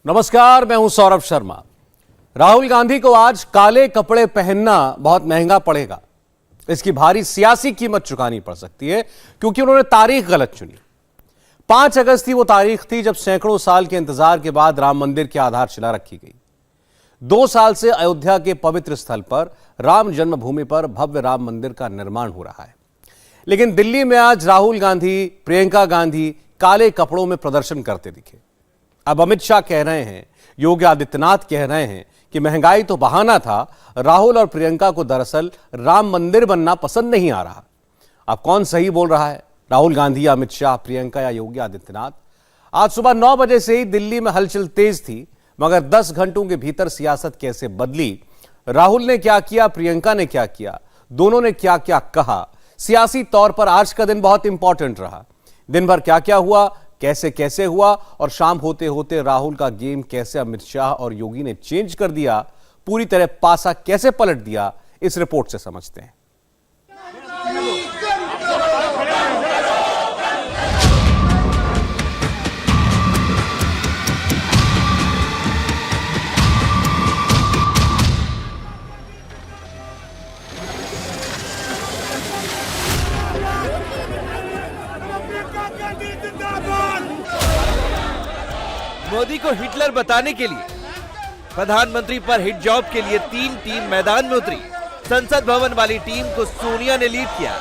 नमस्कार, मैं हूं सौरभ शर्मा। राहुल गांधी को आज काले कपड़े पहनना बहुत महंगा पड़ेगा। इसकी भारी सियासी कीमत चुकानी पड़ सकती है क्योंकि उन्होंने तारीख गलत चुनी। 5 अगस्त की वो तारीख थी जब सैकड़ों साल के इंतजार के बाद राम मंदिर की आधारशिला रखी गई। 2 साल से अयोध्या के पवित्र स्थल पर राम जन्मभूमि पर भव्य राम मंदिर का निर्माण हो रहा है, लेकिन दिल्ली में आज राहुल गांधी, प्रियंका गांधी काले कपड़ों में प्रदर्शन करते दिखे। अब अमित शाह कह रहे हैं, योगी आदित्यनाथ कह रहे हैं कि महंगाई तो बहाना था, राहुल और प्रियंका को दरअसल राम मंदिर बनना पसंद नहीं आ रहा। अब कौन सही बोल रहा है, राहुल गांधी या अमित शाह, प्रियंका या योगी आदित्यनाथ? आज सुबह 9 बजे से ही दिल्ली में हलचल तेज थी, मगर 10 घंटों के भीतर सियासत कैसे बदली, राहुल ने क्या किया, प्रियंका ने क्या किया, दोनों ने क्या क्या कहा, सियासी तौर पर आज का दिन बहुत इंपॉर्टेंट रहा। दिन भर क्या क्या हुआ, कैसे कैसे हुआ और शाम होते होते राहुल का गेम कैसे अमित शाह और योगी ने चेंज कर दिया, पूरी तरह पासा कैसे पलट दिया, इस रिपोर्ट से समझते हैं। मोदी को हिटलर बताने के लिए प्रधानमंत्री पर हिट जॉब के लिए 3 टीम मैदान में उतरी। संसद भवन वाली टीम को सोनिया ने लीड किया।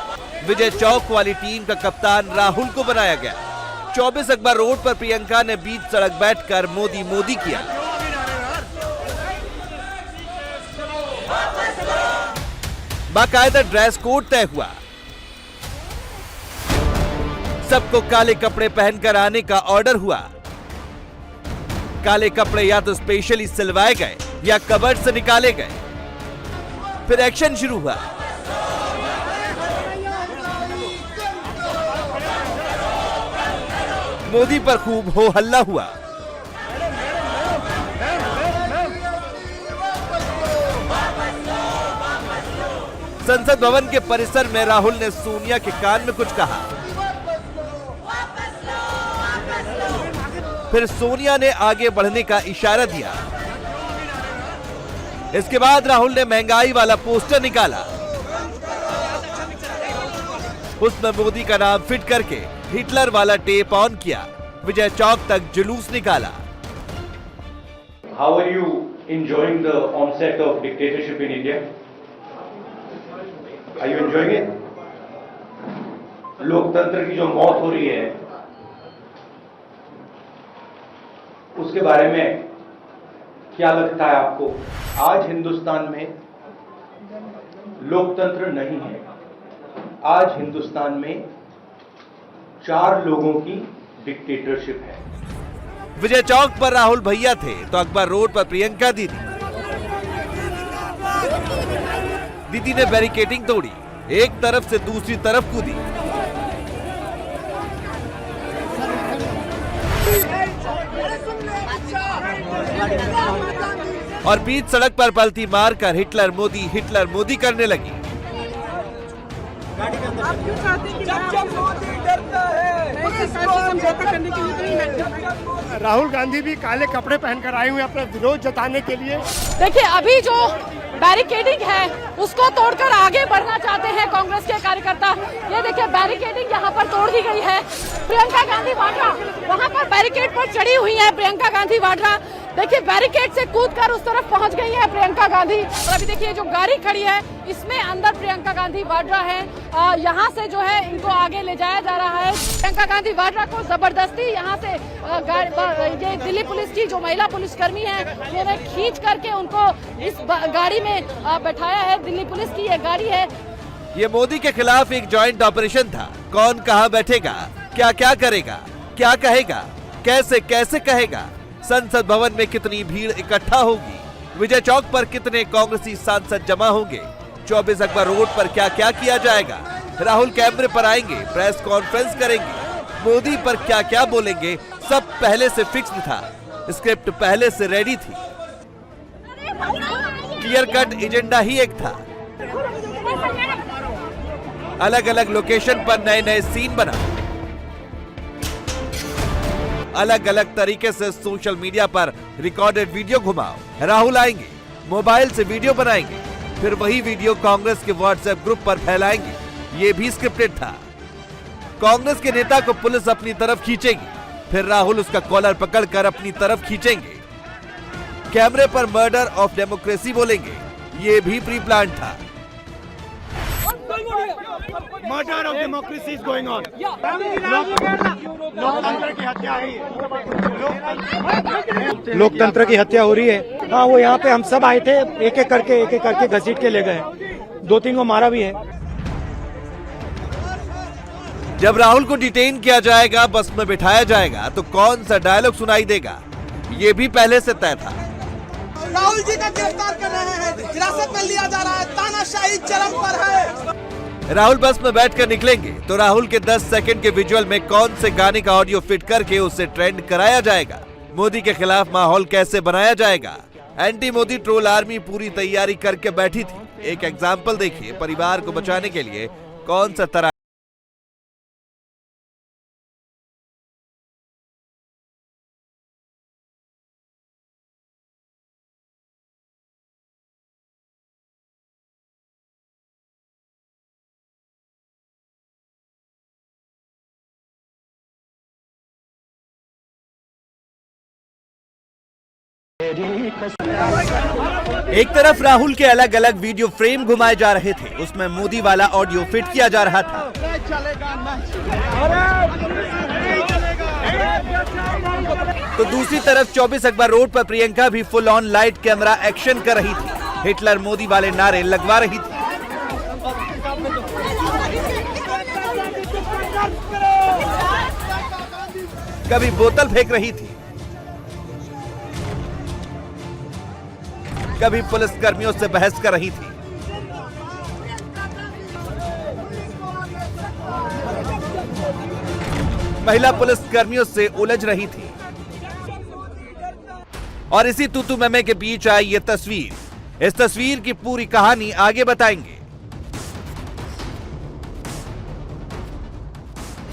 विजय चौक वाली टीम का कप्तान राहुल को बनाया गया। 24 अकबर रोड पर प्रियंका ने बीच सड़क बैठकर मोदी मोदी किया। बाकायदा ड्रेस कोड तय हुआ। सबको काले कपड़े पहनकर आने का ऑर्डर हुआ। काले कपड़े या तो स्पेशली सिलवाए गए या कबर्ड से निकाले गए। फिर एक्शन शुरू हुआ। मोदी पर खूब हो हल्ला हुआ। संसद भवन के परिसर में राहुल ने सोनिया के कान में कुछ कहा। फिर सोनिया ने आगे बढ़ने का इशारा दिया। इसके बाद राहुल ने महंगाई वाला पोस्टर निकाला। उसमें मोदी का नाम फिट करके हिटलर वाला टेप ऑन किया। विजय चौक तक जुलूस निकाला। How are you enjoying the onset of dictatorship in India? Are you enjoying it? लोकतंत्र की जो मौत हो रही है उसके बारे में क्या लगता है आपको? आज हिंदुस्तान में लोकतंत्र नहीं है। आज हिंदुस्तान में 4 लोगों की डिक्टेटरशिप है। विजय चौक पर राहुल भैया थे तो अकबर रोड पर प्रियंका दीदी। दीदी ने बैरिकेडिंग तोड़ी, एक तरफ से दूसरी तरफ कूदी। और बीच सड़क पर पलटी मारकर हिटलर मोदी करने लगी। राहुल गांधी भी काले कपड़े पहनकर आए हुए अपना विरोध जताने के लिए। देखिए, अभी जो बैरिकेडिंग है उसको तोड़कर आगे बढ़ना चाहते हैं कांग्रेस के कार्यकर्ता। ये देखिए, बैरिकेडिंग यहाँ पर तोड़ दी गई है। प्रियंका गांधी वाड्रा वहाँ पर बैरिकेड पर चढ़ी हुई है। प्रियंका गांधी वाड्रा देखिए बैरिकेड से कूदकर उस तरफ पहुंच गई है प्रियंका गांधी। और अभी देखिए जो गाड़ी खड़ी है इसमें अंदर प्रियंका गांधी वाड्रा है। यहाँ से जो है इनको आगे ले जाया जा रहा है। प्रियंका गांधी वाड्रा को जबरदस्ती यहाँ से ये दिल्ली पुलिस की जो महिला पुलिसकर्मी है उन्होंने खींच करके उनको इस गाड़ी में बैठाया है। दिल्ली पुलिस की ये गाड़ी है। ये मोदी के खिलाफ एक जॉइंट ऑपरेशन था। कौन कहाँ बैठेगा, क्या क्या करेगा, क्या कहेगा, कैसे कैसे कहेगा, संसद भवन में कितनी भीड़ इकट्ठा होगी, विजय चौक पर कितने कांग्रेसी सांसद जमा होंगे, 24 अकबर रोड पर क्या क्या किया जाएगा, राहुल कैमरे पर आएंगे, प्रेस कॉन्फ्रेंस करेंगे, मोदी पर क्या क्या बोलेंगे, सब पहले से फिक्स्ड था। स्क्रिप्ट पहले से रेडी थी। क्लियर कट एजेंडा ही एक था। अलग अलग लोकेशन पर नए नए सीन बना। अलग अलग तरीके से सोशल मीडिया पर रिकॉर्डेड वीडियो घुमाओ। राहुल आएंगे, मोबाइल से वीडियो बनाएंगे, फिर वही वीडियो कांग्रेस के व्हाट्सएप ग्रुप पर फैलाएंगे। ये भी स्क्रिप्टेड था। कांग्रेस के नेता को पुलिस अपनी तरफ खींचेगी, फिर राहुल उसका कॉलर पकड़कर अपनी तरफ खींचेंगे। कैमरे पर मर्डर ऑफ डेमोक्रेसी बोलेंगे। ये भी प्री प्लान था। Murder of democracy is going on. लोकतंत्र की हत्या है, लोकतंत्र की हत्या हो रही है। हाँ, वो यहाँ पे हम सब आए थे, एक एक करके घसीट के ले गए। 2-3 को मारा भी है। जब राहुल को डिटेन किया जाएगा, बस में बिठाया जाएगा, तो कौन सा डायलॉग सुनाई देगा, ये भी पहले से तय था। राहुल जी का गिरफ्तार कर रहे हैं, हिरासत में लिया जा रहा है, तानाशाही चरम पर है। राहुल बस में बैठकर निकलेंगे तो राहुल के 10 सेकंड के विजुअल में कौन से गाने का ऑडियो फिट करके उसे ट्रेंड कराया जाएगा। मोदी के खिलाफ माहौल कैसे बनाया जाएगा। एंटी मोदी ट्रोल आर्मी पूरी तैयारी करके बैठी थी। एक एग्जाम्पल देखिए, परिवार को बचाने के लिए कौन सा तरह। एक तरफ राहुल के अलग अलग वीडियो फ्रेम घुमाए जा रहे थे, उसमें मोदी वाला ऑडियो फिट किया जा रहा था। तो दूसरी तरफ 24 अकबर रोड पर प्रियंका भी full on light camera action कर रही थी। हिटलर मोदी वाले नारे लगवा रही थी। कभी बोतल फेंक रही थी, कभी पुलिस कर्मियों से बहस कर रही थी। महिला पुलिस कर्मियों से उलझ रही थी। और इसी तूतू मैमे के बीच आई ये तस्वीर। इस तस्वीर की पूरी कहानी आगे बताएंगे।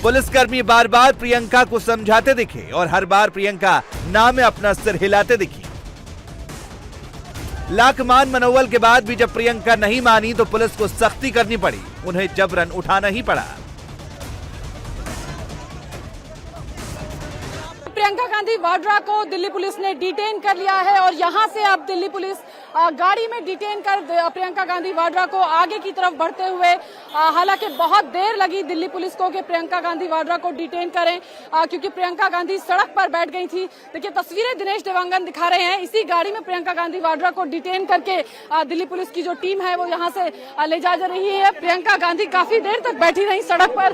पुलिसकर्मी बार बार प्रियंका को समझाते दिखे और हर बार प्रियंका ना में अपना सिर हिलाते दिखी। लाख मान मनोवल के बाद भी जब प्रियंका नहीं मानी तो पुलिस को सख्ती करनी पड़ी। उन्हें जबरन उठाना ही पड़ा। प्रियंका गांधी वाड्रा को दिल्ली पुलिस ने डिटेन कर लिया है और यहां से अब दिल्ली पुलिस गाड़ी में डिटेन कर प्रियंका गांधी वाड्रा को आगे की तरफ बढ़ते हुए, हालांकि बहुत देर लगी दिल्ली पुलिस को कि प्रियंका गांधी वाड्रा को डिटेन करें, क्योंकि प्रियंका गांधी सड़क पर बैठ गई थी। देखिए तस्वीरें दिनेश देवांगन दिखा रहे हैं। इसी गाड़ी में प्रियंका गांधी वाड्रा को डिटेन करके दिल्ली पुलिस की जो टीम है वो यहाँ से ले जा रही है। प्रियंका गांधी काफी देर तक बैठी रही सड़क पर,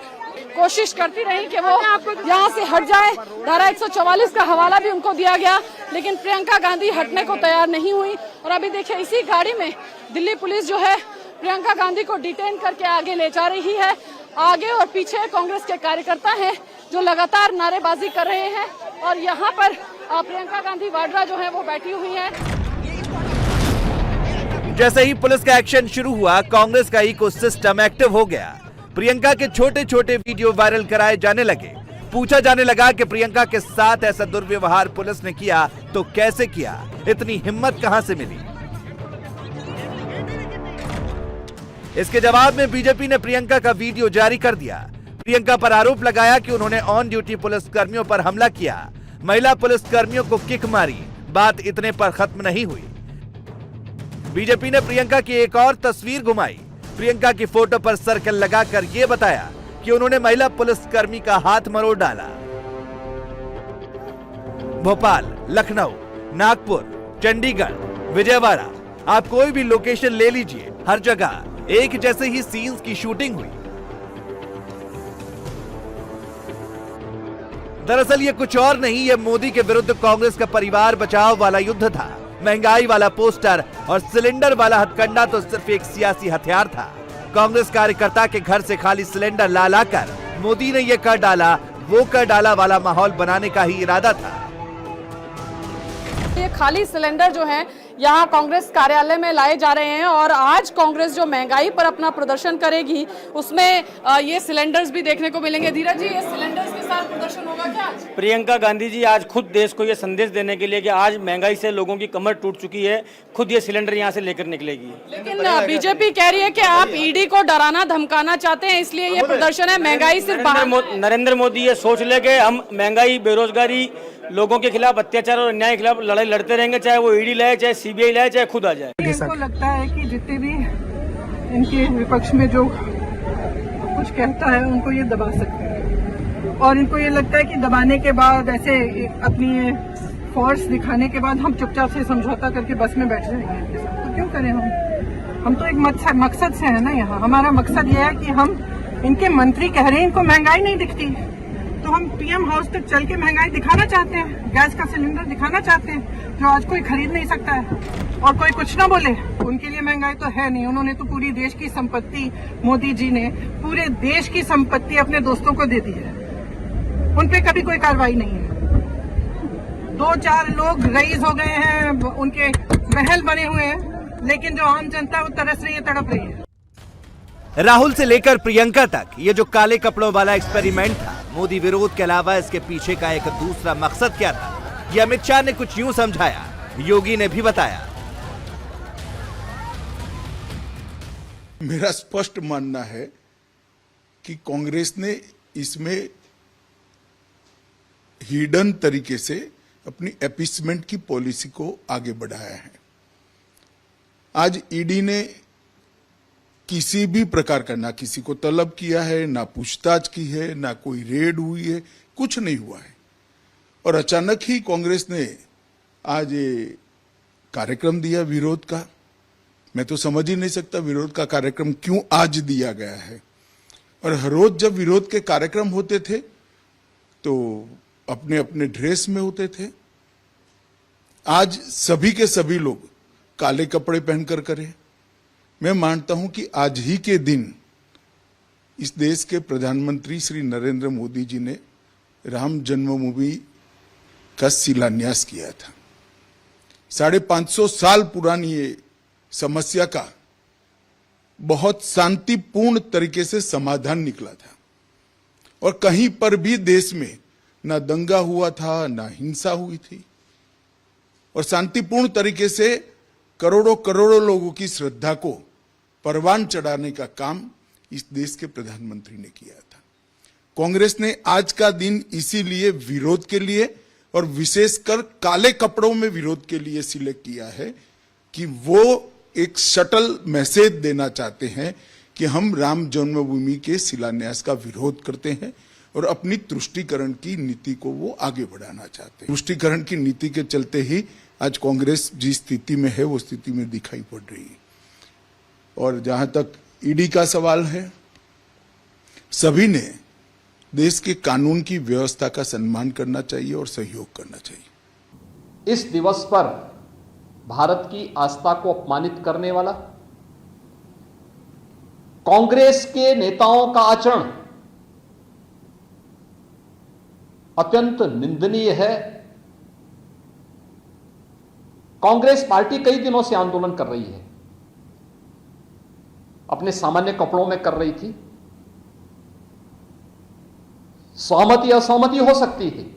कोशिश करती रही कि वो यहाँ से हट जाए। धारा 144 का हवाला भी उनको दिया गया, लेकिन प्रियंका गांधी हटने को तैयार नहीं हुई। और अभी देखिए इसी गाड़ी में दिल्ली पुलिस जो है प्रियंका गांधी को डिटेन करके आगे ले जा रही है। आगे और पीछे कांग्रेस के कार्यकर्ता हैं जो लगातार नारेबाजी कर रहे हैं और यहाँ पर प्रियंका गांधी वाड्रा जो है वो बैठी हुई है। जैसे ही पुलिस का एक्शन शुरू हुआ, कांग्रेस का इकोसिस्टम एक्टिव हो गया। प्रियंका के छोटे छोटे वीडियो वायरल कराए जाने लगे। पूछा जाने लगा कि प्रियंका के साथ ऐसा दुर्व्यवहार पुलिस ने किया तो कैसे किया, इतनी हिम्मत कहां से मिली। इसके जवाब में बीजेपी ने प्रियंका का वीडियो जारी कर दिया। प्रियंका पर आरोप लगाया कि उन्होंने ऑन ड्यूटी पुलिस कर्मियों पर हमला किया, महिला पुलिस कर्मियों को किक मारी। बात इतने पर खत्म नहीं हुई। बीजेपी ने प्रियंका की एक और तस्वीर घुमाई। प्रियंका की फोटो पर सर्कल लगाकर यह बताया कि उन्होंने महिला पुलिसकर्मी का हाथ मरोड़ डाला। भोपाल, लखनऊ, नागपुर, चंडीगढ़, विजयवाड़ा, आप कोई भी लोकेशन ले लीजिए, हर जगह एक जैसे ही सीन्स की शूटिंग हुई। दरअसल ये कुछ और नहीं, ये मोदी के विरुद्ध कांग्रेस का परिवार बचाव वाला युद्ध था। महंगाई वाला पोस्टर और सिलेंडर वाला हथकंडा तो सिर्फ एक सियासी हथियार था। कांग्रेस कार्यकर्ता के घर से खाली सिलेंडर ला लाकर मोदी ने ये कर डाला, वो कर डाला वाला माहौल बनाने का ही इरादा था। ये खाली सिलेंडर जो है यहाँ कांग्रेस कार्यालय में लाए जा रहे हैं और आज कांग्रेस जो महंगाई पर अपना प्रदर्शन करेगी उसमें ये सिलेंडर्स भी देखने को मिलेंगे। धीरज जी, ये सिलेंडर्स के साथ जोरदार प्रदर्शन होगा क्या आज? प्रियंका गांधी जी आज खुद देश को ये संदेश देने के लिए कि आज महंगाई से लोगों की कमर टूट चुकी है, खुद ये सिलेंडर यहाँ से लेकर निकलेगी। लेकिन बीजेपी कह रही है कि आप ईडी को डराना धमकाना चाहते हैं, इसलिए ये प्रदर्शन है। महंगाई सिर्फ नरेंद्र मोदी ये सोच ले कि हम महंगाई, बेरोजगारी, लोगों के खिलाफ अत्याचार और अन्याय के खिलाफ लड़ाई लड़ते रहेंगे, चाहे वो ईडी लाए, चाहे सीबीआई लाए, चाहे खुद आ जाए। इनको लगता है कि जितने भी इनके विपक्ष में जो कुछ कहता है उनको ये दबा सकते हैं, और इनको ये लगता है कि दबाने के बाद, ऐसे अपनी फोर्स दिखाने के बाद हम चुपचाप से समझौता करके बस में बैठ जाएंगे इनके साथ। तो क्यों करें हम तो एक मकसद से है ना यहाँ। हमारा मकसद ये है कि हम, इनके मंत्री कह रहे हैं इनको महंगाई नहीं दिखती, तो हम पीएम हाउस तक चल के महंगाई दिखाना चाहते हैं, गैस का सिलेंडर दिखाना चाहते हैं जो आज कोई खरीद नहीं सकता है, और कोई कुछ ना बोले। उनके लिए महंगाई तो है नहीं, उन्होंने तो पूरी देश की संपत्ति, मोदी जी ने पूरे देश की संपत्ति अपने दोस्तों को दे दी है, उन पे कभी कोई कार्रवाई नहीं है। 2-4 लोग रईस हो गए हैं, उनके महल बने हुए हैं, लेकिन जो आम जनता वो तरस रही है, तड़प रही है। राहुल से लेकर प्रियंका तक ये जो काले कपड़ों वाला एक्सपेरिमेंट था, मोदी विरोध के अलावा इसके पीछे का एक दूसरा मकसद क्या था, ये अमित शाह ने कुछ यूं समझाया, योगी ने भी बताया। मेरा स्पष्ट मानना है कि कांग्रेस ने इसमें हिडन तरीके से अपनी अपीसमेंट की पॉलिसी को आगे बढ़ाया है। आज ईडी ने किसी भी प्रकार का, ना किसी को तलब किया है, ना पूछताछ की है, ना कोई रेड हुई है, कुछ नहीं हुआ है। और अचानक ही कांग्रेस ने आज ये कार्यक्रम दिया विरोध का। मैं तो समझ ही नहीं सकता विरोध का कार्यक्रम क्यों आज दिया गया है। और हर रोज जब विरोध के कार्यक्रम होते थे तो अपने अपने ड्रेस में होते थे। आज सभी के सभी लोग काले कपड़े पहनकर करें। मैं मानता हूं कि आज ही के दिन इस देश के प्रधानमंत्री श्री नरेंद्र मोदी जी ने राम जन्मभूमि का शिलान्यास किया था। 550 साल पुरानी ये समस्या का बहुत शांतिपूर्ण तरीके से समाधान निकला था, और कहीं पर भी देश में ना दंगा हुआ था, ना हिंसा हुई थी, और शांतिपूर्ण तरीके से करोड़ों करोड़ों लोगों की श्रद्धा को परवान चढ़ाने का काम इस देश के प्रधानमंत्री ने किया था। कांग्रेस ने आज का दिन इसीलिए विरोध के लिए, और विशेषकर काले कपड़ों में विरोध के लिए सिलेक्ट किया है कि वो एक शटल मैसेज देना चाहते हैं कि हम राम जन्मभूमि के शिलान्यास का विरोध करते हैं, और अपनी तुष्टीकरण की नीति को वो आगे बढ़ाना चाहते हैं। तुष्टीकरण की नीति के चलते ही आज कांग्रेस जिस स्थिति में है वो स्थिति में दिखाई पड़ रही है। और जहां तक ईडी का सवाल है, सभी ने देश के कानून की व्यवस्था का सम्मान करना चाहिए और सहयोग करना चाहिए। इस दिवस पर भारत की आस्था को अपमानित करने वाला कांग्रेस के नेताओं का आचरण अत्यंत निंदनीय है। कांग्रेस पार्टी कई दिनों से आंदोलन कर रही है, अपने सामान्य कपड़ों में कर रही थी। सहमति असहमति हो सकती थी,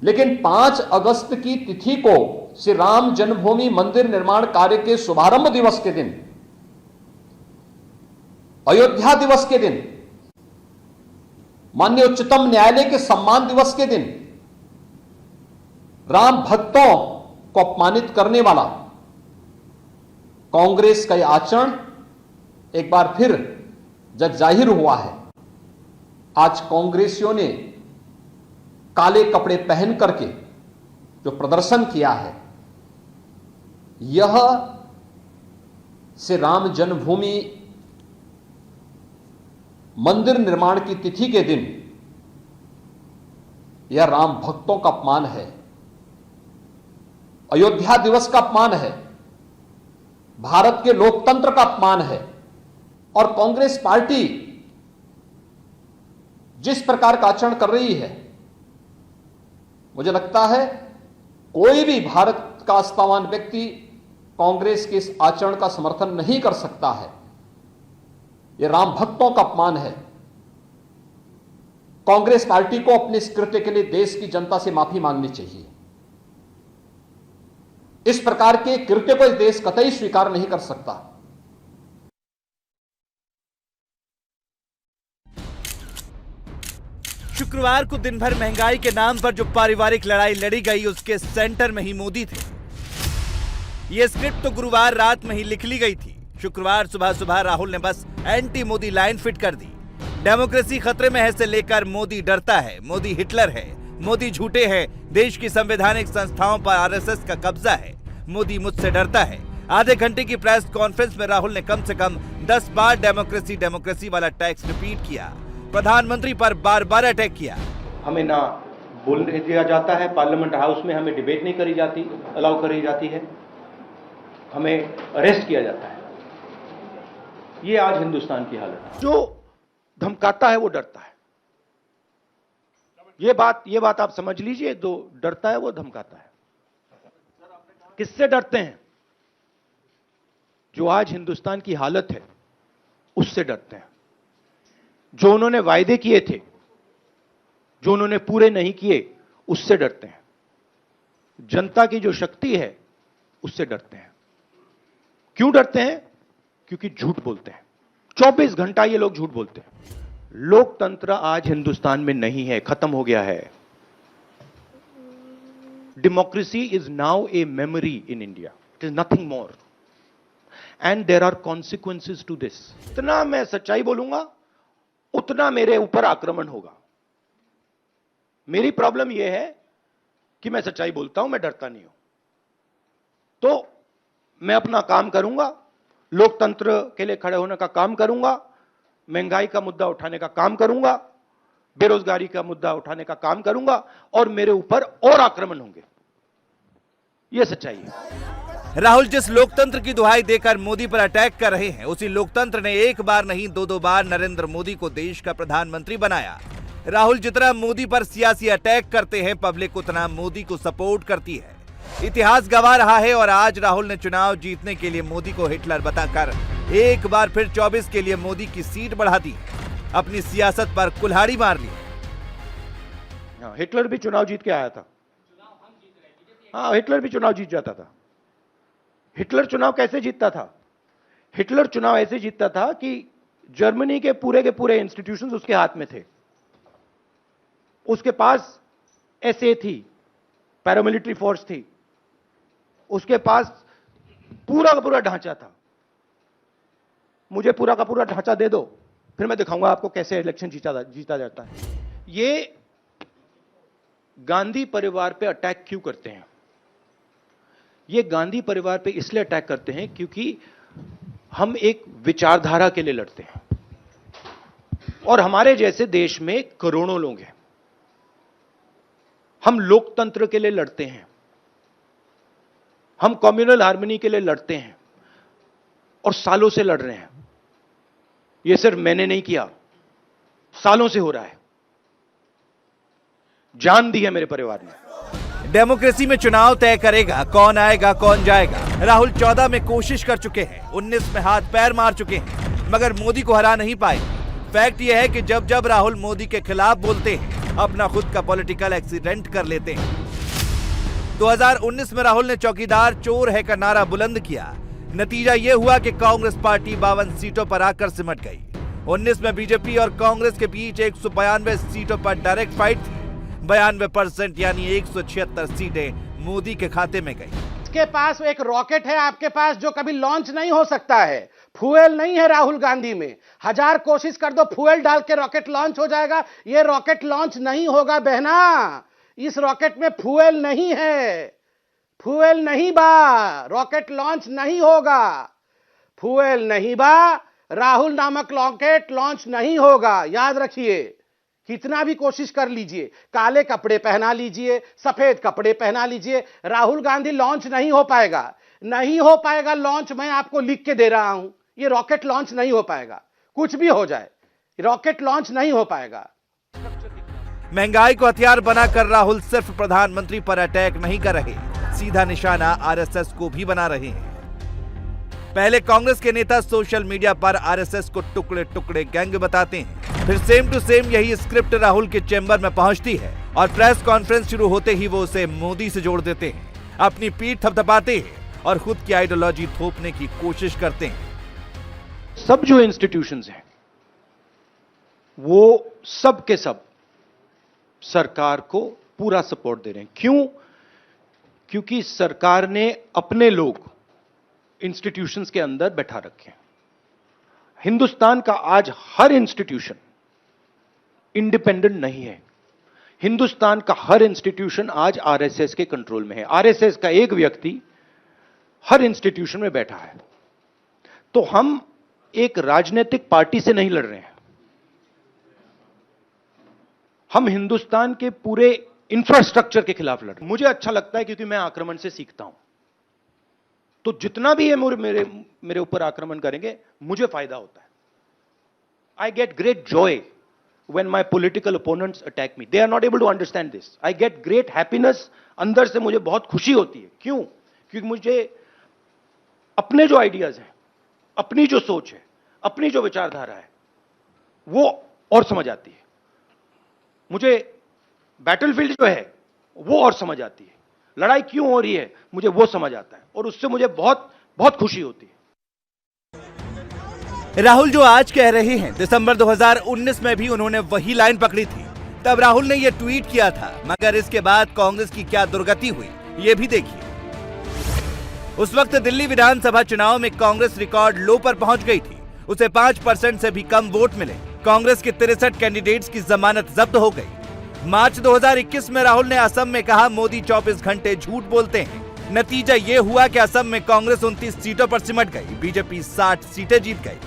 लेकिन 5 अगस्त की तिथि को श्री राम जन्मभूमि मंदिर निर्माण कार्य के शुभारंभ दिवस के दिन, अयोध्या दिवस के दिन, माननीय उच्चतम न्यायालय के सम्मान दिवस के दिन राम भक्तों को अपमानित करने वाला कांग्रेस का यह आचरण एक बार फिर जग जाहिर हुआ है। आज कांग्रेसियों ने काले कपड़े पहन करके जो प्रदर्शन किया है, यह श्री राम जन्मभूमि मंदिर निर्माण की तिथि के दिन यह राम भक्तों का अपमान है, अयोध्या दिवस का अपमान है, भारत के लोकतंत्र का अपमान है। और कांग्रेस पार्टी जिस प्रकार का आचरण कर रही है, मुझे लगता है कोई भी भारत का आस्थावान व्यक्ति कांग्रेस के इस आचरण का समर्थन नहीं कर सकता है। यह राम भक्तों का अपमान है। कांग्रेस पार्टी को अपने इस कृत्य के लिए देश की जनता से माफी मांगनी चाहिए। इस प्रकार के कृत्य को इस देश कतई स्वीकार नहीं कर सकता। शुक्रवार को दिन भर महंगाई के नाम पर जो पारिवारिक लड़ाई लड़ी गई, उसके सेंटर में ही मोदी थे। यह स्क्रिप्ट तो गुरुवार रात में ही लिख ली गई थी। शुक्रवार सुबह सुबह राहुल ने बस एंटी मोदी लाइन फिट कर दी। डेमोक्रेसी खतरे में है से लेकर मोदी डरता है, मोदी हिटलर है, मोदी झूठे हैं, देश की संवैधानिक संस्थाओं पर आरएसएस का कब्जा है, मोदी मुझसे डरता है। आधे घंटे की प्रेस कॉन्फ्रेंस में राहुल ने कम से कम 10 बार डेमोक्रेसी वाला टैक्स रिपीट किया। प्रधानमंत्री पर बार बार अटैक किया। हमें ना बोलने दिया जाता है, पार्लियामेंट हाउस में हमें डिबेट नहीं करी जाती, अलाउ करी जाती है, हमें अरेस्ट किया जाता है। ये आज हिंदुस्तान की हालत है। जो धमकाता है वो डरता है। ये बात आप समझ लीजिए, जो डरता है वो धमकाता है। किससे डरते हैं? जो आज हिंदुस्तान की हालत है उससे डरते हैं। जो उन्होंने वायदे किए थे, जो उन्होंने पूरे नहीं किए, उससे डरते हैं। जनता की जो शक्ति है उससे डरते हैं। क्यों डरते हैं? क्योंकि झूठ बोलते हैं। 24 घंटा ये लोग झूठ बोलते हैं। लोकतंत्र आज हिंदुस्तान में नहीं है, खत्म हो गया है। Democracy is now a memory in India, it is nothing more, and there are consequences to this. इतना मैं सच्चाई बोलूंगा उतना मेरे ऊपर आक्रमण होगा। मेरी प्रॉब्लम यह है कि मैं सच्चाई बोलता हूं, मैं डरता नहीं हूं। तो मैं अपना काम करूंगा, लोकतंत्र के लिए खड़े होने का काम करूंगा, महंगाई का मुद्दा उठाने का काम करूंगा, बेरोजगारी का मुद्दा उठाने का काम करूंगा, और मेरे ऊपर और आक्रमण होंगे। यह सच्चाई है। राहुल जिस लोकतंत्र की दुहाई देकर मोदी पर अटैक कर रहे हैं, उसी लोकतंत्र ने एक बार नहीं 2-2 बार नरेंद्र मोदी को देश का प्रधानमंत्री बनाया। राहुल जितना मोदी पर सियासी अटैक करते हैं, पब्लिक उतना मोदी को सपोर्ट करती है। इतिहास गवाह रहा है, और आज राहुल ने चुनाव जीतने के लिए मोदी को हिटलर बताकर एक बार फिर 24 के लिए मोदी की सीट बढ़ा दी, अपनी सियासत पर कुल्हाड़ी मार ली। हिटलर भी चुनाव जीत के आया था। हाँ, हिटलर भी चुनाव जीत जाता था। हिटलर चुनाव कैसे जीतता था? हिटलर चुनाव ऐसे जीतता था कि जर्मनी के पूरे इंस्टीट्यूशंस उसके हाथ में थे। उसके पास एसए थी, पैरामिलिट्री फोर्स थी, उसके पास पूरा का पूरा ढांचा था। मुझे पूरा का पूरा ढांचा दे दो, फिर मैं दिखाऊंगा आपको कैसे इलेक्शन जीता जाता है। ये गांधी परिवार पे अटैक क्यों करते हैं? ये गांधी परिवार पे इसलिए अटैक करते हैं क्योंकि हम एक विचारधारा के लिए लड़ते हैं, और हमारे जैसे देश में करोड़ों लोग हैं। हम लोकतंत्र के लिए लड़ते हैं, हम कम्युनल हार्मनी के लिए लड़ते हैं, और सालों से लड़ रहे हैं। यह सिर्फ मैंने नहीं किया, सालों से हो रहा है। जान दी है मेरे परिवार ने। डेमोक्रेसी में चुनाव तय करेगा कौन आएगा कौन जाएगा। राहुल 14 में कोशिश कर चुके हैं, 19 में हाथ पैर मार चुके हैं, मगर मोदी को हरा नहीं पाए। फैक्ट यह है कि जब जब राहुल मोदी के खिलाफ बोलते हैं, अपना खुद का पॉलिटिकल एक्सीडेंट कर लेते हैं। 2019 में राहुल ने चौकीदार चोर है का नारा बुलंद किया। नतीजा यह हुआ कि कांग्रेस पार्टी 52 सीटों पर आकर सिमट गई। 19 में बीजेपी और कांग्रेस के बीच 192 सीटों पर डायरेक्ट फाइट थी। 92% यानी 176 सीटें मोदी के खाते में गई। इसके पास एक रॉकेट है आपके पास जो कभी लॉन्च नहीं हो सकता है। फ्यूल नहीं है राहुल गांधी में। 1000 कोशिश कर दो, फ्यूल डाल के रॉकेट लॉन्च हो जाएगा। ये रॉकेट लॉन्च नहीं होगा बहना। इस रॉकेट में फ्यूल नहीं है, फ्यूल नहीं बा, रॉकेट लॉन्च नहीं होगा। फ्यूल नहीं बा, राहुल नामक रॉकेट लॉन्च नहीं होगा। याद रखिए, कितना भी कोशिश कर लीजिए, काले कपड़े पहना लीजिए, सफेद कपड़े पहना लीजिए, राहुल गांधी लॉन्च नहीं हो पाएगा। नहीं हो पाएगा लॉन्च, मैं आपको लिख के दे रहा हूं। ये रॉकेट लॉन्च नहीं हो पाएगा, कुछ भी हो जाए, रॉकेट लॉन्च नहीं हो पाएगा। महंगाई को हथियार बनाकर राहुल सिर्फ प्रधानमंत्री पर अटैक नहीं कर रहे, सीधा निशाना आरएसएस को भी बना रहे हैं। पहले कांग्रेस के नेता सोशल मीडिया पर आरएसएस को टुकड़े टुकड़े गैंग बताते हैं, फिर सेम टू सेम यही स्क्रिप्ट राहुल के चैम्बर में पहुंचती है और प्रेस कॉन्फ्रेंस शुरू होते ही वो उसे मोदी से जोड़ देते हैं, अपनी पीठ थपथपाते हैं और खुद की आइडियोलॉजी थोपने की कोशिश करते हैं। सब जो इंस्टीट्यूशंस हैं वो सब के सब सरकार को पूरा सपोर्ट दे रहे हैं। क्यों? क्योंकि सरकार ने अपने लोग इंस्टीट्यूशंस के अंदर बैठा रखे हैं। हिंदुस्तान का आज हर इंस्टीट्यूशन इंडिपेंडेंट नहीं है। हिंदुस्तान का हर इंस्टीट्यूशन आज आरएसएस के कंट्रोल में है। आरएसएस का एक व्यक्ति हर इंस्टीट्यूशन में बैठा है। तो हम एक राजनीतिक पार्टी से नहीं लड़ रहे हैं, हम हिंदुस्तान के पूरे इंफ्रास्ट्रक्चर के खिलाफ लड़ रहे हैं। मुझे अच्छा लगता है क्योंकि मैं आक्रमण से सीखता हूं, तो जितना भी ये मेरे ऊपर आक्रमण करेंगे मुझे फायदा होता है। I get great Joy when my political opponents attack me. They are not able to understand this. I get great happiness. अंदर से मुझे बहुत खुशी होती है। क्यों? क्योंकि मुझे अपने जो आइडियाज हैं, अपनी जो सोच है, अपनी जो विचारधारा है, वो और समझ आती है। मुझे बैटलफील्ड जो है वो और समझ आती है। लड़ाई क्यों हो रही है मुझे वो समझ आता है और उससे मुझे बहुत बहुत खुशी होती है। राहुल जो आज कह रहे हैं, दिसंबर 2019 में भी उन्होंने वही लाइन पकड़ी थी। तब राहुल ने यह ट्वीट किया था, मगर इसके बाद कांग्रेस की क्या दुर्गति हुई ये भी देखिए। उस वक्त दिल्ली विधानसभा चुनाव में कांग्रेस रिकॉर्ड लो पर पहुंच गई थी। उसे 5% से भी कम वोट मिले। कांग्रेस के 63 कैंडिडेट्स की जमानत जब्त हो गई। मार्च 2021 में राहुल ने असम में कहा मोदी 24 घंटे झूठ बोलते हैं। नतीजा ये हुआ कि असम में कांग्रेस 29 सीटों पर सिमट गई, बीजेपी 60 सीटें जीत गई।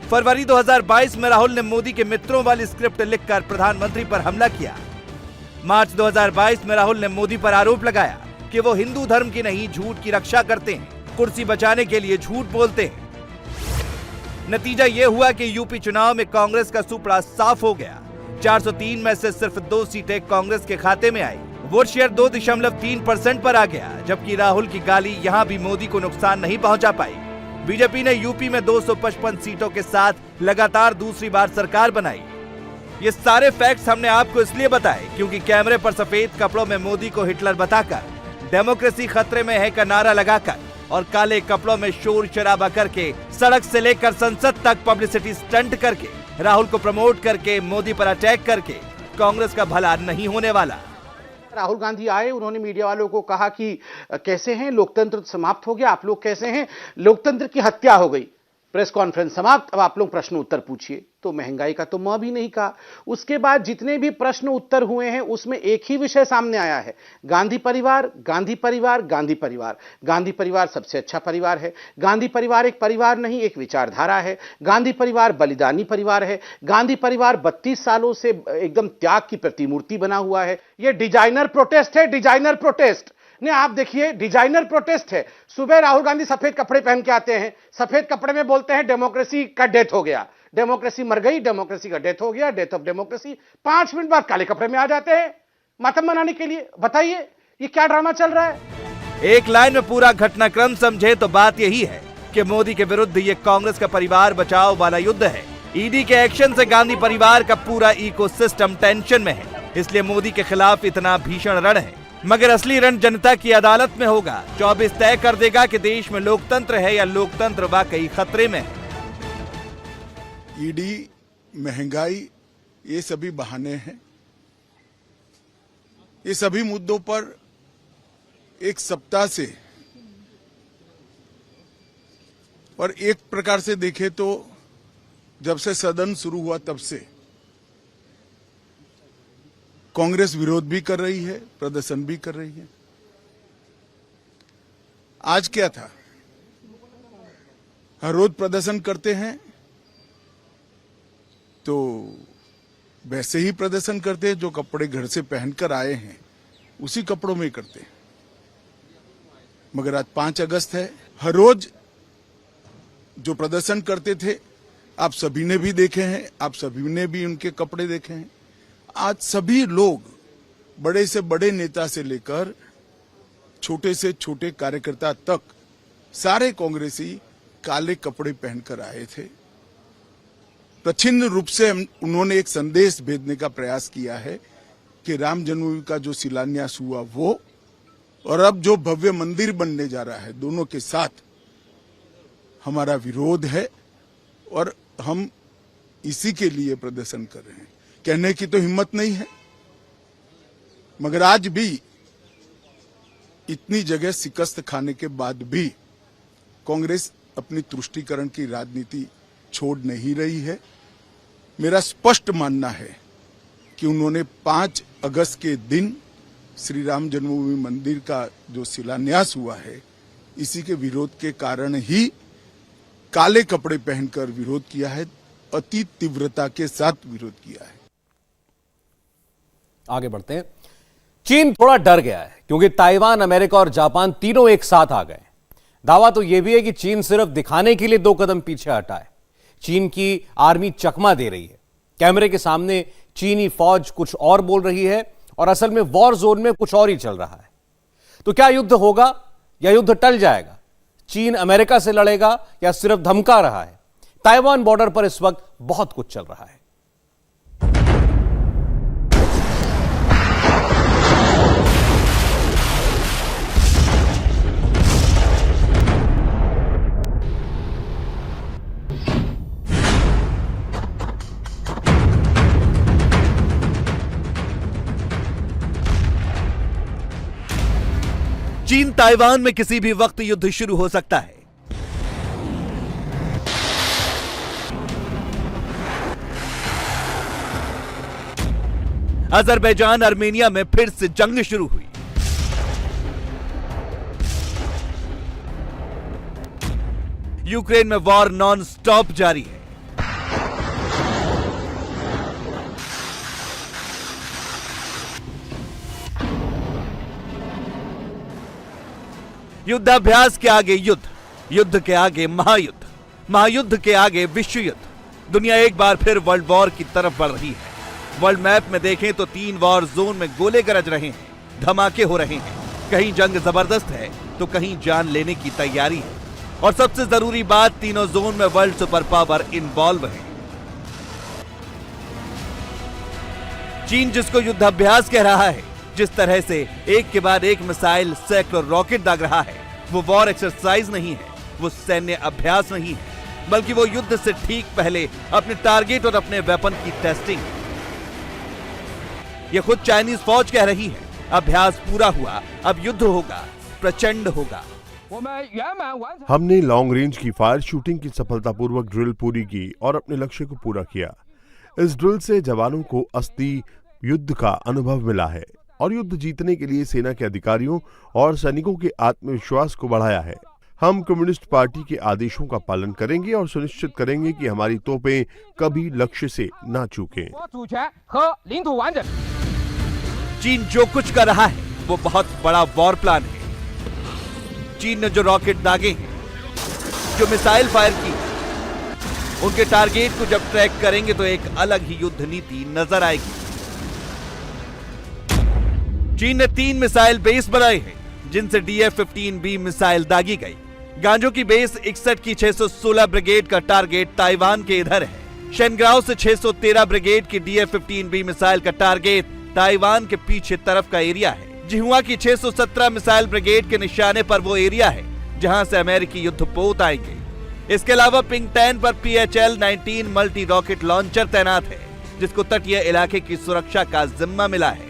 फरवरी 2022 में राहुल ने मोदी के मित्रों वाली स्क्रिप्ट लिखकर प्रधानमंत्री पर हमला किया। मार्च 2022 में राहुल ने मोदी पर आरोप लगाया कि वो हिंदू धर्म की नहीं झूठ की रक्षा करते हैं, कुर्सी बचाने के लिए झूठ बोलते हैं। नतीजा ये हुआ कि यूपी चुनाव में कांग्रेस का सुपड़ा साफ हो गया। 403 में से सिर्फ 2 सीटें कांग्रेस के खाते में आई। वोट शेयर 2.3% पर आ गया, जबकि राहुल की गाली यहां भी मोदी को नुकसान नहीं पहुंचा पाई। बीजेपी ने यूपी में 255 सीटों के साथ लगातार दूसरी बार सरकार बनाई। ये सारे फैक्ट्स हमने आपको इसलिए बताए क्योंकि कैमरे पर सफेद कपड़ों में मोदी को हिटलर बताकर, डेमोक्रेसी खतरे में है का नारा लगाकर और काले कपड़ों में शोर शराबा करके, सड़क से लेकर संसद तक पब्लिसिटी स्टंट करके, राहुल को प्रमोट करके, मोदी पर अटैक करके कांग्रेस का भला नहीं होने वाला। राहुल गांधी आए, उन्होंने मीडिया वालों को कहा कि कैसे हैं, लोकतंत्र समाप्त हो गया, आप लोग कैसे हैं, लोकतंत्र की हत्या हो गई। प्रेस कॉन्फ्रेंस समाप्त, अब आप लोग प्रश्न उत्तर पूछिए। तो महंगाई का तो म भी नहीं कहा। उसके बाद जितने भी प्रश्न उत्तर हुए हैं उसमें एक ही विषय सामने आया है, गांधी परिवार, गांधी परिवार, गांधी परिवार। गांधी परिवार सबसे अच्छा परिवार है। गांधी परिवार एक परिवार नहीं, एक विचारधारा है। गांधी परिवार बलिदानी परिवार है। गांधी परिवार 32 सालों से एकदम त्याग की प्रतिमूर्ति बना हुआ है। यह डिजाइनर प्रोटेस्ट है, डिजाइनर प्रोटेस्ट ने आप देखिए, डिजाइनर प्रोटेस्ट है। सुबह राहुल गांधी सफेद कपड़े पहन के आते हैं, सफेद कपड़े में बोलते हैं डेमोक्रेसी का डेथ हो गया, डेमोक्रेसी मर गई, डेमोक्रेसी का डेथ हो गया, डेथ ऑफ डेमोक्रेसी। 5 मिनट बाद काले कपड़े में आ जाते हैं मातम मनाने के लिए। बताइए ये क्या ड्रामा चल रहा है। एक लाइन में पूरा घटनाक्रम समझे तो बात यही है कि मोदी के विरुद्ध ये कांग्रेस का परिवार बचाओ वाला युद्ध है। ईडी के एक्शन से गांधी परिवार का पूरा इकोसिस्टम टेंशन में है, इसलिए मोदी के खिलाफ इतना भीषण रण है। मगर असली रण जनता की अदालत में होगा। 24 तय कर देगा कि देश में लोकतंत्र है या लोकतंत्र वाकई खतरे में है। ईडी, महंगाई, ये सभी बहाने हैं। ये सभी मुद्दों पर एक सप्ताह से और एक प्रकार से देखें तो जब से सदन शुरू हुआ तब से कांग्रेस विरोध भी कर रही है, प्रदर्शन भी कर रही है। आज क्या था? हर रोज प्रदर्शन करते हैं तो वैसे ही प्रदर्शन करते हैं, जो कपड़े घर से पहनकर आए हैं उसी कपड़ों में करते हैं। मगर आज 5 अगस्त है। हर रोज जो प्रदर्शन करते थे आप सभी ने भी देखे हैं, आप सभी ने भी उनके कपड़े देखे हैं। आज सभी लोग, बड़े से बड़े नेता से लेकर छोटे से छोटे कार्यकर्ता तक, सारे कांग्रेसी काले कपड़े पहनकर आए थे। प्रच्छन्न रूप से उन्होंने एक संदेश भेजने का प्रयास किया है कि राम जन्मभूमि का जो शिलान्यास हुआ वो, और अब जो भव्य मंदिर बनने जा रहा है, दोनों के साथ हमारा विरोध है और हम इसी के लिए प्रदर्शन कर रहे हैं। कहने की तो हिम्मत नहीं है, मगर आज भी इतनी जगह शिकस्त खाने के बाद भी कांग्रेस अपनी तुष्टीकरण की राजनीति छोड़ नहीं रही है। मेरा स्पष्ट मानना है कि उन्होंने 5 अगस्त के दिन श्री राम जन्मभूमि मंदिर का जो शिलान्यास हुआ है, इसी के विरोध के कारण ही काले कपड़े पहनकर विरोध किया है, अति तीव्रता के साथ विरोध किया है। आगे बढ़ते हैं। चीन थोड़ा डर गया है क्योंकि ताइवान, अमेरिका और जापान तीनों एक साथ आ गए। दावा तो यह भी है कि चीन सिर्फ दिखाने के लिए 2 कदम पीछे हटा है। चीन की आर्मी चकमा दे रही है। कैमरे के सामने चीनी फौज कुछ और बोल रही है और असल में वॉर जोन में कुछ और ही चल रहा है। तो क्या युद्ध होगा या युद्ध टल जाएगा? चीन अमेरिका से लड़ेगा या सिर्फ धमका रहा है? ताइवान बॉर्डर पर इस वक्त बहुत कुछ चल रहा है। चीन ताइवान में किसी भी वक्त युद्ध शुरू हो सकता है। अजरबैजान आर्मेनिया में फिर से जंग शुरू हुई। यूक्रेन में वॉर नॉन स्टॉप जारी है। युद्धाभ्यास के आगे युद्ध, युद्ध के आगे महायुद्ध, महायुद्ध के आगे विश्व युद्ध। दुनिया एक बार फिर वर्ल्ड वॉर की तरफ बढ़ रही है। वर्ल्ड मैप में देखें तो 3 वॉर जोन में गोले गरज रहे हैं, धमाके हो रहे हैं। कहीं जंग जबरदस्त है तो कहीं जान लेने की तैयारी है। और सबसे जरूरी बात, तीनों जोन में वर्ल्ड सुपर पावर इन्वॉल्व है। चीन जिसको युद्धाभ्यास कह रहा है, जिस तरह से एक के बाद एक मिसाइल, सैकड़ों रॉकेट दाग रहा है, वो वॉर एक्सरसाइज नहीं है, वो सैन्य अभ्यास नहीं है, बल्कि वो युद्ध से ठीक पहले अपने टारगेट और अपने वेपन की टेस्टिंग। ये खुद चाइनीज फौज कह रही है, अभ्यास पूरा हुआ, अब युद्ध होगा, प्रचंड होगा। हमने लॉन्ग रेंज की फायर शूटिंग की सफलतापूर्वक ड्रिल पूरी की और अपने लक्ष्य को पूरा किया। इस ड्रिल से जवानों को असली युद्ध का अनुभव मिला है और युद्ध जीतने के लिए सेना के अधिकारियों और सैनिकों के आत्मविश्वास को बढ़ाया है। हम कम्युनिस्ट पार्टी के आदेशों का पालन करेंगे और सुनिश्चित करेंगे कि हमारी तोपें कभी लक्ष्य से ना चूकें। चीन जो कुछ कर रहा है वो बहुत बड़ा वॉर प्लान है। चीन ने जो रॉकेट दागे हैं, जो मिसाइल फायर की, उनके टारगेट को जब ट्रैक करेंगे तो एक अलग ही युद्ध नीति नजर आएगी। चीन ने 3 मिसाइल बेस बनाए हैं जिनसे DF-15B मिसाइल दागी गई। गांजो की बेस 61 की 616 ब्रिगेड का टारगेट ताइवान के इधर है। शेनग्राओ से 613 ब्रिगेड की DF-15B मिसाइल का टारगेट ताइवान के पीछे तरफ का एरिया है। जिहुआ की 617 मिसाइल ब्रिगेड के निशाने पर वो एरिया है जहां से अमेरिकी युद्धपोत आएंगे। इसके अलावा पिंग 10 पर PHL-19 मल्टी रॉकेट लॉन्चर तैनात है, जिसको तटीय इलाके की सुरक्षा का जिम्मा मिला है।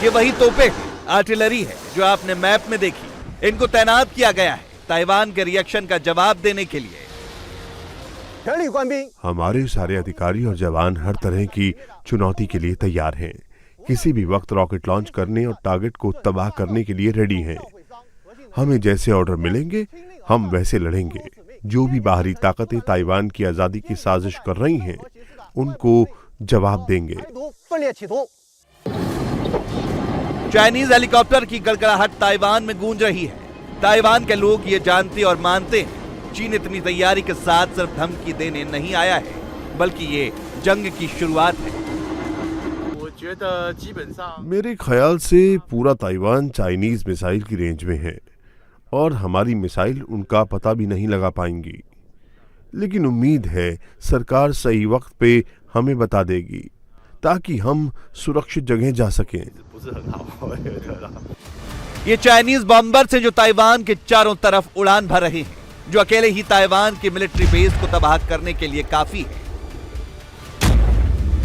ये वही तोपें हैं, आर्टिलरी है जो आपने मैप में देखी। इनको तैनात किया गया है ताइवान के रिएक्शन का जवाब देने के लिए। हमारे सारे अधिकारी और जवान हर तरह की चुनौती के लिए तैयार हैं। किसी भी वक्त रॉकेट लॉन्च करने और टारगेट को तबाह करने के लिए रेडी हैं। हमें जैसे ऑर्डर मिलेंगे हम वैसे लड़ेंगे। जो भी बाहरी ताकतें ताइवान की आजादी की साजिश कर रही हैं, उनको जवाब देंगे। चाइनीज हेलीकॉप्टर की गड़गड़ाहट ताइवान में गूंज रही है। ताइवान के लोग ये जानते और मानते हैं चीन इतनी तैयारी के साथ सिर्फ धमकी देने नहीं आया है, बल्कि ये जंग की शुरुआत है। मेरे ख्याल से पूरा ताइवान चाइनीज मिसाइल की रेंज में है और हमारी मिसाइल उनका पता भी नहीं लगा पाएंगी। लेकिन उम्मीद है सरकार सही वक्त पे हमें बता देगी ताकि हम सुरक्षित जगह जा सकें। ये चाइनीज बॉम्बर्स हैं जो ताइवान के चारों तरफ उड़ान भर रहे हैं, जो अकेले ही ताइवान की मिलिट्री बेस को तबाह करने के लिए काफी है।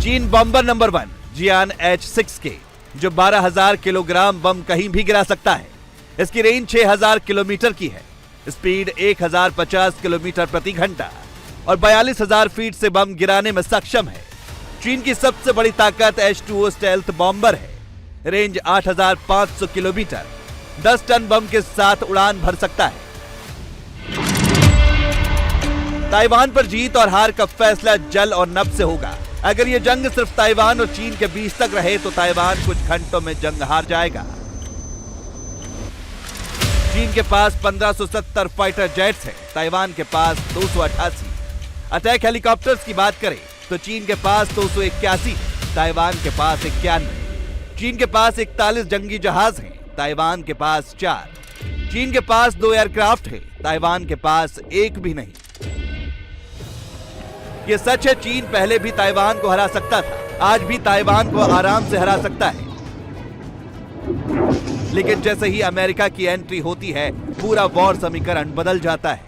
चीन बॉम्बर नंबर 1 जियान H-6K जो 12,000 किलोग्राम बम कहीं भी गिरा सकता है। इसकी रेंज 6,000 किलोमीटर की है, स्पीड 1,050 किलोमीटर प्रति घंटा और 42,000 फीट से बम गिराने में सक्षम है। चीन की सबसे बड़ी ताकत H-2O स्टेल्थ बॉम्बर है, रेंज 8,500 किलोमीटर, 10 टन बम के साथ उड़ान भर सकता है। ताइवान पर जीत और हार का फैसला जल और नभ से होगा। अगर ये जंग सिर्फ ताइवान और चीन के बीच तक रहे तो ताइवान कुछ घंटों में जंग हार जाएगा। चीन के पास 1570 फाइटर जेट्स हैं, ताइवान के पास 288। अटैक हेलीकॉप्टर्स की बात करें तो चीन के पास 281, ताइवान के पास 91। चीन के पास 41 जंगी जहाज हैं, ताइवान के पास 4। चीन के पास 2 एयरक्राफ्ट हैं, ताइवान के पास 1 भी नहीं। ये सच है, चीन पहले भी ताइवान को हरा सकता था, आज भी ताइवान को आराम से हरा सकता है। लेकिन जैसे ही अमेरिका की एंट्री होती है पूरा वॉर समीकरण बदल जाता है।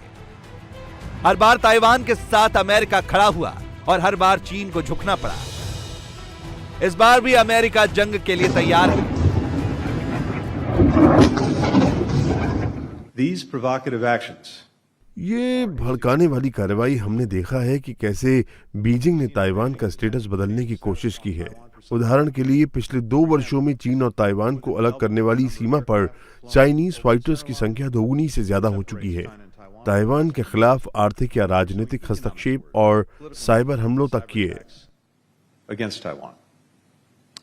हर बार ताइवान के साथ अमेरिका खड़ा हुआ और हर बार चीन को झुकना पड़ा। इस बार भी अमेरिका जंग के लिए तैयार है। These provocative actions ये भड़काने वाली कार्रवाई हमने देखा है कि कैसे बीजिंग ने ताइवान का स्टेटस बदलने की कोशिश की है। उदाहरण के लिए पिछले 2 वर्षों में चीन और ताइवान को अलग करने वाली सीमा पर चाइनीज फाइटर्स की संख्या दोगुनी से ज्यादा हो चुकी है। ताइवान के खिलाफ आर्थिक या राजनीतिक हस्तक्षेप और साइबर हमलों तक किए। against Taiwan.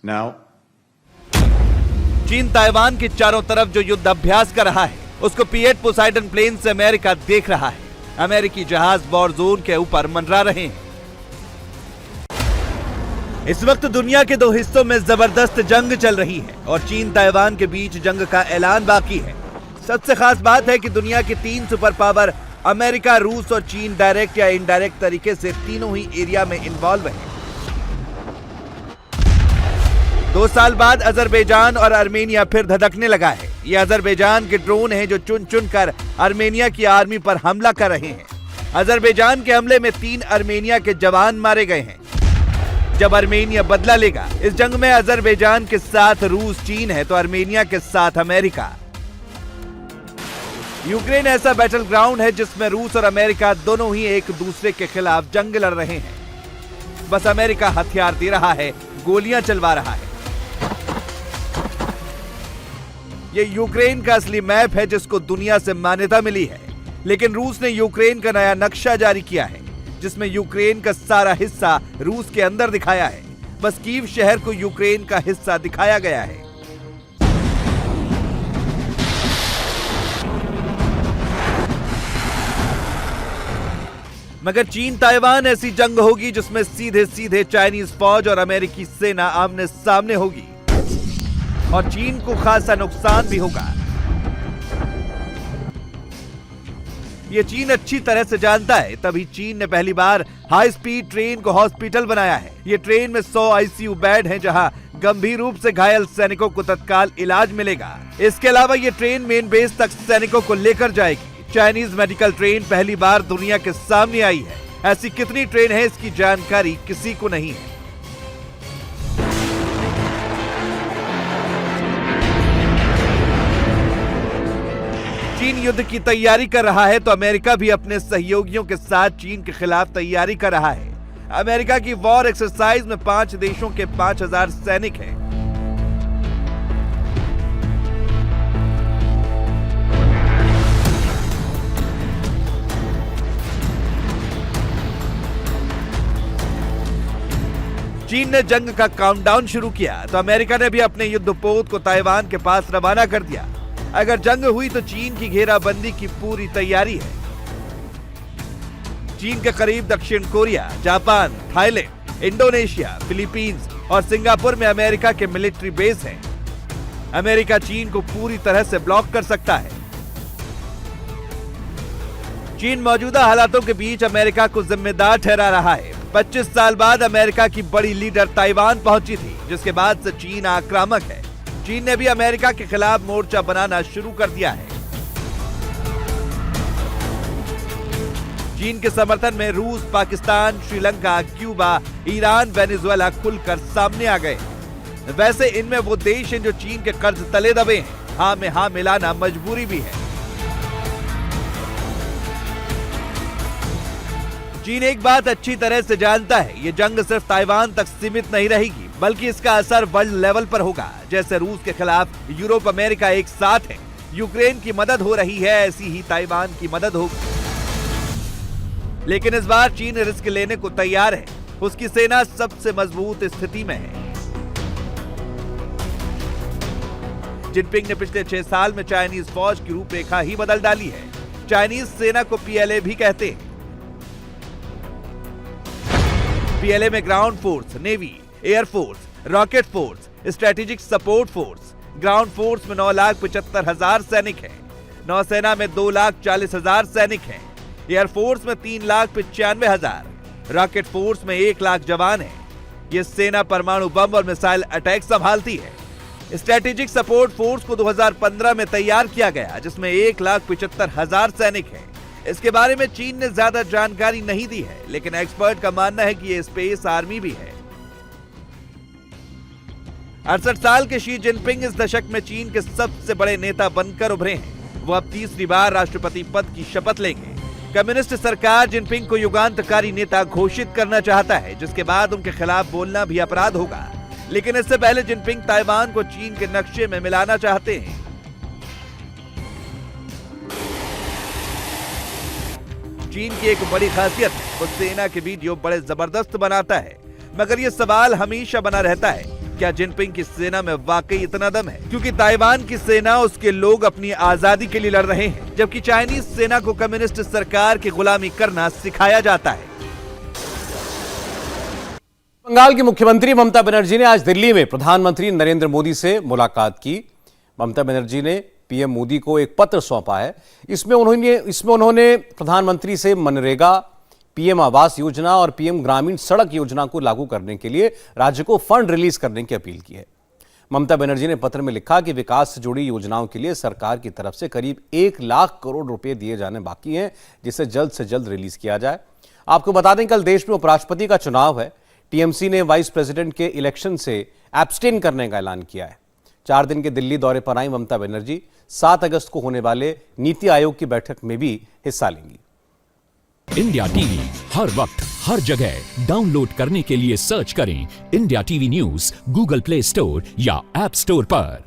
Now, चीन ताइवान के चारों तरफ जो युद्ध अभ्यास कर रहा है उसको P-8 पोसाइडन प्लेन से अमेरिका देख रहा है। अमेरिकी जहाज वॉर जोन के ऊपर मंडरा रहे हैं। इस वक्त दुनिया के 2 हिस्सों में जबरदस्त जंग चल रही है और चीन ताइवान के बीच जंग का ऐलान बाकी है। सबसे खास बात है कि दुनिया के 3 सुपर पावर अमेरिका, रूस और चीन डायरेक्ट या इनडायरेक्ट तरीके से तीनों ही एरिया में इन्वॉल्व हैं। 2 साल बाद अजरबैजान और आर्मेनिया फिर धधकने लगा है। ये अजरबैजान के ड्रोन हैं जो चुन चुन कर आर्मेनिया की आर्मी पर हमला कर रहे हैं। अजरबैजान के हमले में 3 आर्मेनिया के जवान मारे गए हैं। जब आर्मेनिया बदला लेगा, इस जंग में अजरबैजान के साथ रूस, चीन है तो आर्मेनिया के साथ अमेरिका। यूक्रेन ऐसा बैटल ग्राउंड है जिसमें रूस और अमेरिका दोनों ही एक दूसरे के खिलाफ जंग लड़ रहे हैं। बस अमेरिका हथियार दे रहा है, गोलियां चलवा रहा है। ये यूक्रेन का असली मैप है जिसको दुनिया से मान्यता मिली है। लेकिन रूस ने यूक्रेन का नया नक्शा जारी किया है जिसमें यूक्रेन का सारा हिस्सा रूस के अंदर दिखाया है। बस कीव शहर को यूक्रेन का हिस्सा दिखाया गया है। मगर चीन ताइवान ऐसी जंग होगी जिसमें सीधे सीधे चाइनीज फौज और अमेरिकी सेना आमने सामने होगी और चीन को खासा नुकसान भी होगा। ये चीन अच्छी तरह से जानता है, तभी चीन ने पहली बार हाई स्पीड ट्रेन को हॉस्पिटल बनाया है। ये ट्रेन में 100 ICU बेड हैं जहां गंभीर रूप से घायल सैनिकों को तत्काल इलाज मिलेगा। इसके अलावा ये ट्रेन मेन बेस तक सैनिकों को लेकर जाएगी। चाइनीज मेडिकल ट्रेन पहली बार दुनिया के सामने आई है। ऐसी कितनी ट्रेन है इसकी जानकारी किसी को नहीं है। चीन युद्ध की तैयारी कर रहा है तो अमेरिका भी अपने सहयोगियों के साथ चीन के खिलाफ तैयारी कर रहा है। अमेरिका की वॉर एक्सरसाइज में 5 देशों के 5000 सैनिक हैं। चीन ने जंग का काउंटडाउन शुरू किया तो अमेरिका ने भी अपने युद्धपोत को ताइवान के पास रवाना कर दिया। अगर जंग हुई तो चीन की घेराबंदी की पूरी तैयारी है। चीन के करीब दक्षिण Korea, Japan, Thailand, Indonesia, Philippines और सिंगापुर में अमेरिका के मिलिट्री बेस हैं। अमेरिका चीन को पूरी तरह से ब्लॉक कर सकता है। चीन मौजूदा हालातों के बीच अमेरिका को जिम्मेदार ठहरा रहा है। 25 साल बाद अमेरिका की बड़ी लीडर ताइवान पहुंची थी, जिसके बाद से चीन आक्रामक है। चीन ने भी अमेरिका के खिलाफ मोर्चा बनाना शुरू कर दिया है। चीन के समर्थन में रूस, Pakistan, Sri Lanka, Cuba, Iran, Venezuela खुलकर सामने आ गए। वैसे इनमें वो देश हैं जो चीन के कर्ज तले दबे हैं। हाँ में हाँ मिलाना मजबूरी भी है। चीन एक बात अच्छी तरह से जानता है, ये जंग सिर्फ ताइवान तक सीमित नहीं रहेगी, बल्कि इसका असर वर्ल्ड लेवल पर होगा। जैसे रूस के खिलाफ यूरोप, अमेरिका एक साथ है, यूक्रेन की मदद हो रही है, ऐसी ही ताइवान की मदद होगी। लेकिन इस बार चीन रिस्क लेने को तैयार है। उसकी सेना सबसे मजबूत स्थिति में है। जिनपिंग ने पिछले 6 साल में चाइनीज फौज की रूपरेखा ही बदल डाली है। चाइनीज सेना को पीएलए भी कहते हैं। पीएलए में ground force, navy, air force, rocket force, strategic support force. Ground force में 9,75,000 सैनिक हैं। नौसेना में 2,40,000 सैनिक हैं। एयरफोर्स में 3,95,000, रॉकेट फोर्स में 1 लाख जवान हैं। ये सेना परमाणु बम और मिसाइल अटैक संभालती है। स्ट्रेटेजिक सपोर्ट फोर्स को 2015 में तैयार किया गया, जिसमें 1,75,000 सैनिक हैं। इसके बारे में चीन ने ज्यादा जानकारी नहीं दी है, लेकिन एक्सपर्ट का मानना है कि ये स्पेस आर्मी भी है। 68 साल के शी जिनपिंग इस दशक में चीन के सबसे बड़े नेता बनकर उभरे हैं। वो अब 3री बार राष्ट्रपति पद की शपथ लेंगे। कम्युनिस्ट सरकार जिनपिंग को युगांतकारी नेता घोषित करना चाहता है, जिसके बाद उनके खिलाफ बोलना भी अपराध होगा। लेकिन इससे पहले जिनपिंग ताइवान को चीन के नक्शे में मिलाना चाहते हैं। चीन की एक बड़ी खासियत है, वो सेना के वीडियो बड़े जबरदस्त बनाता है। मगर ये सवाल हमेशा बना रहता है, क्या जिनपिंग की सेना में वाकई इतना दम है? क्योंकि ताइवान की सेना, उसके लोग अपनी आजादी के लिए लड़ रहे हैं, जबकि चाइनीज सेना को कम्युनिस्ट सरकार की गुलामी करना सिखाया जाता है। बंगाल की मुख्यमंत्री ममता बनर्जी ने आज दिल्ली में प्रधानमंत्री नरेंद्र मोदी से मुलाकात की। ममता बनर्जी ने पीएम मोदी को एक पत्र सौंपा है। इसमें उन्होंने प्रधानमंत्री से मनरेगा, पीएम आवास योजना और पीएम ग्रामीण सड़क योजना को लागू करने के लिए राज्य को फंड रिलीज करने की अपील की है। ममता बनर्जी ने पत्र में लिखा कि विकास से जुड़ी योजनाओं के लिए सरकार की तरफ से करीब 1 लाख करोड़ रुपए दिए जाने बाकी हैं, जिसे जल्द से जल्द रिलीज किया जाए। आपको बता दें, कल देश में उपराष्ट्रपति का चुनाव है। टीएमसी ने वाइस प्रेसिडेंट के इलेक्शन से एब्सटेन करने का ऐलान किया है। 4 दिन के दिल्ली दौरे पर आई ममता बनर्जी 7 अगस्त को होने वाले नीति आयोग की बैठक में भी हिस्सा लेंगी। इंडिया टीवी हर वक्त हर जगह डाउनलोड करने के लिए सर्च करें India TV news Google play store या ऐप स्टोर पर।